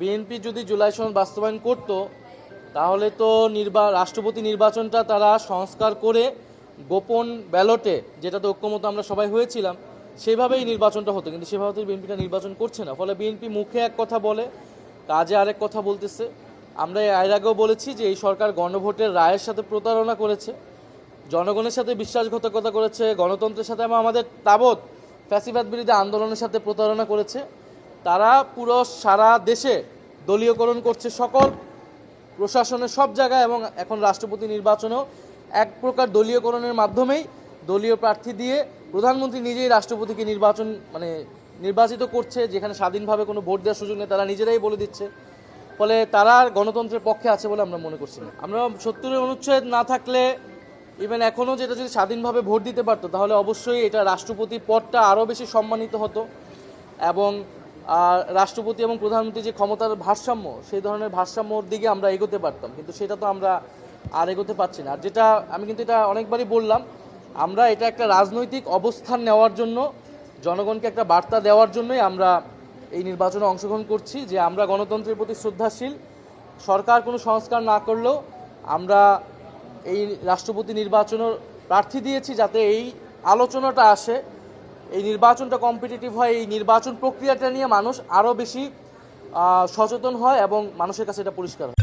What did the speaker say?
BNP যদি জুলাই সনদ বাস্তবায়ন করত তাহলে তো রাষ্ট্রপতি নির্বাচনটা তারা সংস্কার করে গোপন ব্যালটে, যেটা তো ঐক্যমত আমরা সবাই হয়েছিলাম, সেভাবেই নির্বাচনটা হতো। কিন্তু সেভাবে তো বিএনপিটা নির্বাচন করছে না। ফলে বিএনপি মুখে এক কথা বলে, কাজে আরেক কথা বলতেছে। আমরা এর আগেও বলেছি যে এই সরকার গণভোটের রায়ের সাথে প্রতারণা করেছে, জনগণের সাথে বিশ্বাসঘাতকতা করেছে, গণতন্ত্রের সাথে এবং আমাদের তাবৎ ফ্যাসিবাদ বিরোধী আন্দোলনের সাথে প্রতারণা করেছে। তারা পুরো সারা দেশে দলীয়করণ করছে, সকল প্রশাসনের সব জায়গায়, এবং এখন রাষ্ট্রপতি নির্বাচনেও এক প্রকার দলীয়করণের মাধ্যমেই দলীয় প্রার্থী দিয়ে প্রধানমন্ত্রী নিজেই রাষ্ট্রপতিকে নির্বাচিত করছে, যেখানে স্বাধীনভাবে কোনো ভোট দেওয়ার সুযোগ নেই, তারা নিজেরাই বলে দিচ্ছে। ফলে তারা গণতন্ত্রের পক্ষে আছে বলে আমরা মনে করছি না। আমরা ৭০-এর অনুচ্ছেদ না থাকলে ইভেন এখনও যেটা যদি স্বাধীনভাবে ভোট দিতে পারতো তাহলে অবশ্যই এটা রাষ্ট্রপতি পদটা আরও বেশি সম্মানিত হতো, এবং রাষ্ট্রপতি এবং প্রধানমন্ত্রী যে ক্ষমতার ভারসাম্য, সেই ধরনের ভারসাম্যর দিকে আমরা এগোতে পারতাম। কিন্তু সেটা তো আমরা আর এগোতে পারছি না। আর যেটা আমি কিন্তু এটা অনেকবারই বললাম, আমরা এটা একটা রাজনৈতিক অবস্থান নেওয়ার জন্য, জনগণকে একটা বার্তা দেওয়ার জন্যই আমরা এই নির্বাচনে অংশগ্রহণ করছি যে আমরা গণতন্ত্রের প্রতি শ্রদ্ধাশীল। সরকার কোনো সংস্কার না করলেও আমরা এই রাষ্ট্রপতি নির্বাচনের প্রার্থী দিয়েছি যাতে এই আলোচনাটা আসে, এই নির্বাচনটা কম্পিটিটিভ হয়, এই নির্বাচন প্রক্রিয়াটা নিয়ে মানুষ আরও বেশি সচেতন হয় এবং মানুষের কাছে এটা পরিষ্কার হয়।